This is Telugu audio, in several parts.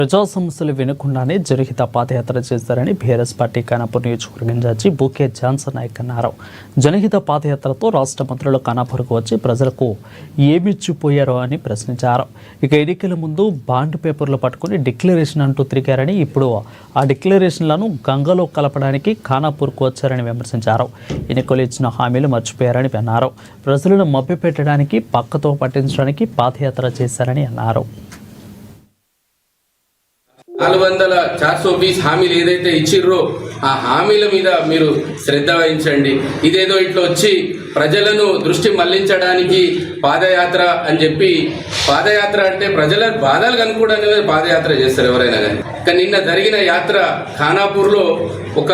ప్రజా సమస్యలు వినకుండానే జనహిత పాదయాత్ర చేస్తారని బీఆర్ఎస్ పార్టీ ఖానాపూర్ నియోజకవర్గ ఇన్ఛార్జి బూకే జాన్సన్ నాయక్ అన్నారు. జనహిత పాదయాత్రతో రాష్ట్ర మంత్రులు ఖానాపూర్కు వచ్చి ప్రజలకు ఏమిచ్చిపోయారో అని ప్రశ్నించారు. ఇక ఎన్నికల ముందు బాండ్ పేపర్లు పట్టుకుని డిక్లరేషన్ అంటూ తిరిగారని, ఇప్పుడు ఆ డిక్లరేషన్లను గంగలో కలపడానికి ఖానాపూర్కు వచ్చారని విమర్శించారు. ఎన్నికలు ఇచ్చిన హామీలు మర్చిపోయారని అన్నారు. ప్రజలను మభ్యపెట్టడానికి, పక్కతో పట్టించడానికి పాదయాత్ర చేశారని అన్నారు. 420 హామీలు ఏదైతే ఇచ్చిర్రో ఆ హామీల మీద మీరు శ్రద్ధ వహించండి. ఇదేదో ఇట్లా వచ్చి ప్రజలను దృష్టి మళ్లించడానికి పాదయాత్ర అని చెప్పి, పాదయాత్ర అంటే ప్రజల బాధలు కనుక్కోవడానికి పాదయాత్ర చేస్తారు ఎవరైనా కానీ. కానీ నిన్న జరిగిన యాత్ర ఖానాపూర్లో ఒక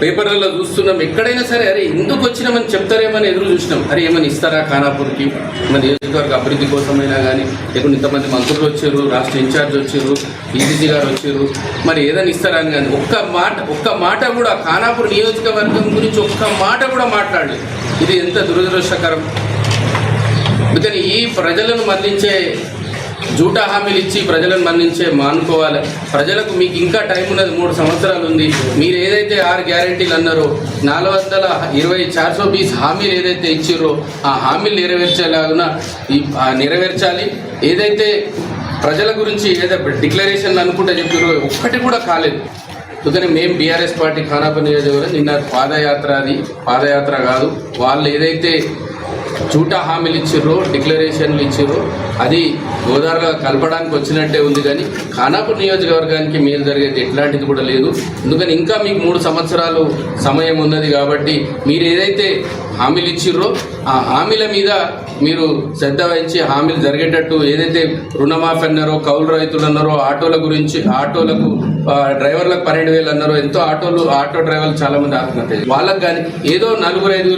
పేపర్లలో చూస్తున్నాం, ఎక్కడైనా సరే అరే ఎందుకు వచ్చినామని చెప్తారేమని ఎదురు చూసినాం. అరే ఏమని ఇస్తారా ఖానాపూర్కి, మన నియోజకవర్గ అభివృద్ధి కోసమైనా కానీ, లేకుంటే ఇంతమంది మంత్రులు వచ్చారు, రాష్ట్ర ఇన్ఛార్జ్ వచ్చారు, ఈసీ గారు వచ్చారు, మరి ఏదైనా ఇస్తారా అని కానీ ఒక్క మాట కూడా ఖానాపూర్ నియోజకవర్గం గురించి ఒక్క మాట కూడా మాట్లాడలేదు. ఇది ఎంత దురదృష్టకరం. అందుకని ఈ ప్రజలను మళ్లించే జూటా హామీలు ఇచ్చి ప్రజలను మన్నించే మానుకోవాలి. ప్రజలకు మీకు ఇంకా టైం ఉన్నది, 3 సంవత్సరాలు ఉంది. మీరు ఏదైతే 6 గ్యారెంటీలు అన్నారో, 420 హామీలు ఏదైతే ఇచ్చిర్రో ఆ హామీలు నెరవేర్చాలి. ఏదైతే ప్రజల గురించి ఏదైతే డిక్లరేషన్లు అనుకుంటే చెప్పారో ఒక్కటి కూడా కాలేదు. అందుకని మేము బీఆర్ఎస్ పార్టీ ఖానాపూర్ నియోజకవర్గం నిన్న పాదయాత్ర కాదు, వాళ్ళు ఏదైతే జూటా హామీలు ఇచ్చిర్రో, డిక్లరేషన్లు ఇచ్చిర్రో అది గోదావరిలో కలపడానికి వచ్చినట్టే ఉంది. కానీ ఖానాపూర్ నియోజకవర్గానికి మేలు జరిగేది ఎట్లాంటిది కూడా లేదు. అందుకని ఇంకా మీకు 3 సంవత్సరాలు సమయం ఉన్నది. కాబట్టి మీరు ఏదైతే హామీలు ఇచ్చిర్రో ఆ హామీల మీద మీరు శ్రద్ధ వహించి హామీలు జరిగేటట్టు, ఏదైతే రుణమాఫీ అన్నారో, కౌలు రైతులు అన్నారో, ఆటోల గురించి, ఆటోలకు డ్రైవర్లకు 12,000 అన్నారో, ఎంతో ఆటో డ్రైవర్లు చాలా మంది ఆత్మహత్య, వాళ్ళకి కానీ ఏదో 4-5